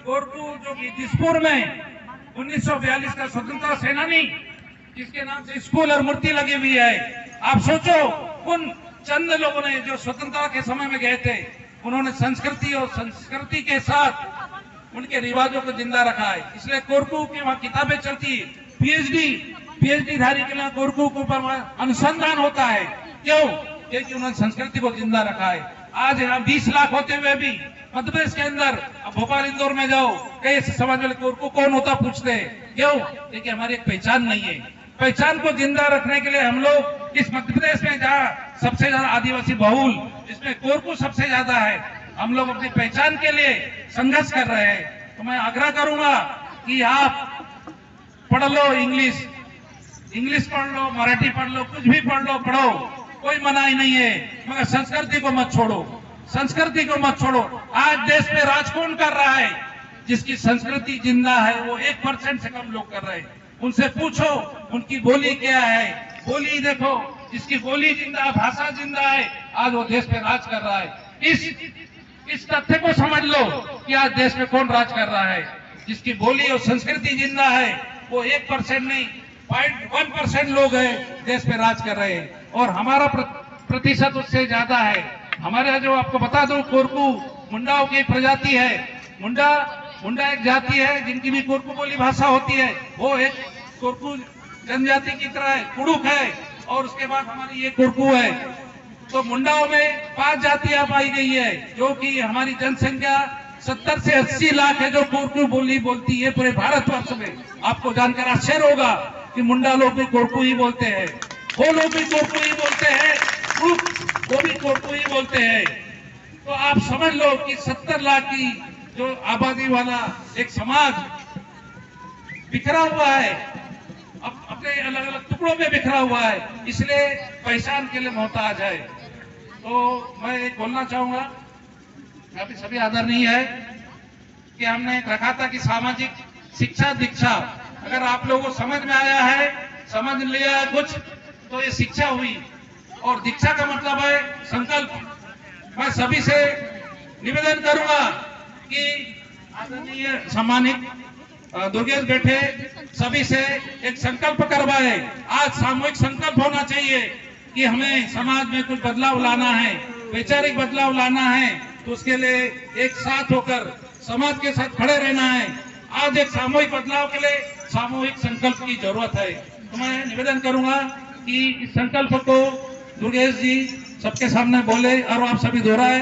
कोरकू जो कि दिसपुर में 1942 का स्वतंत्रता सेनानी जिसके नाम से स्कूल और मूर्ति लगी हुई है। आप सोचो उन चंद लोगों ने जो स्वतंत्रता के समय में गए थे, उन्होंने संस्कृति और संस्कृति के साथ उनके रिवाजों को जिंदा रखा है। इसलिए कोरकू की वहाँ किताबें चलती है, पीएचडी धारी के लिए कोरकू के ऊपर अनुसंधान होता है। क्यों? क्योंकि उन्होंने संस्कृति को जिंदा रखा है। आज यहाँ 20 लाख होते हुए भी मध्य प्रदेश के अंदर, अब भोपाल इंदौर में जाओ, कई समाज वाले कोरकू कौन होता पूछते हैं। क्यों? क्योंकि हमारी एक पहचान नहीं है। पहचान को जिंदा रखने के लिए हम लोग इस मध्य प्रदेश में जहाँ सबसे ज्यादा आदिवासी बहुल, जिसमें कोरकू सबसे ज्यादा है, हम लोग अपनी पहचान के लिए संघर्ष कर रहे हैं। तो मैं आग्रह करूंगा कि आप पढ़ लो, इंग्लिश पढ़ लो, मराठी पढ़ लो, कुछ भी पढ़ लो, पढ़ो, कोई मनाही नहीं है, मगर संस्कृति को मत छोड़ो, संस्कृति को मत छोड़ो। आज देश में राज कौन कर रहा है? जिसकी संस्कृति जिंदा है वो 1% से कम लोग कर रहे हैं। उनसे पूछो उनकी बोली क्या है, बोली देखो, जिसकी बोली जिंदा, भाषा जिंदा है, आज वो देश पे राज कर रहा है। इस तथ्य को समझ लो कि आज देश में कौन राज कर रहा है। जिसकी बोली और संस्कृति जिंदा है वो 1% नहीं, 0.1% लोग हैं देश पे राज कर रहे हैं, और हमारा प्रतिशत उससे ज्यादा है। हमारे यहाँ जो आपको बता दूं, कोरकू मुंडाओं की प्रजाति है। मुंडा एक जाति है जिनकी भी कोरकू बोली भाषा होती है। वो एक कोरकू जनजाति की तरह है, कुड़ुक है, और उसके बाद हमारी ये कोरकू है। तो मुंडाओं में 5 जातियां पाई गई है, जो कि हमारी जनसंख्या 70 से 80 लाख है जो कोरकू बोली बोलती है पूरे भारतवर्ष में। आपको जानकर आश्चर्य होगा कि मुंडा लोग भी कोरकू ही बोलते हैं, वो लोग भी कोरकू ही बोलते हैं, वो भी कोरकू ही बोलते हैं। तो आप समझ लो कि 70 लाख की जो आबादी वाला एक समाज बिखरा हुआ है, अपने अलग अलग टुकड़ों में बिखरा हुआ है, इसलिए पहचान के लिए मोहताज है। तो मैं एक बोलना चाहूंगा, अभी सभी आदरणीय है कि हमने एक रखा था कि सामाजिक शिक्षा दीक्षा, अगर आप लोगों को समझ में आया है, समझ लिया है कुछ, तो ये शिक्षा हुई। और दीक्षा का मतलब है संकल्प। मैं सभी से निवेदन करूंगा कि आदरणीय सम्मानित दुर्गेश बैठे सभी से एक संकल्प करवाए। आज सामूहिक संकल्प होना चाहिए कि हमें समाज में कुछ बदलाव लाना है, वैचारिक बदलाव लाना है, तो उसके लिए एक साथ होकर समाज के साथ खड़े रहना है। आज एक सामूहिक बदलाव के लिए सामूहिक संकल्प की जरूरत है। तो मैं निवेदन करूंगा कि इस संकल्प को दुर्गेश जी सबके सामने बोले और आप सभी दोहराए।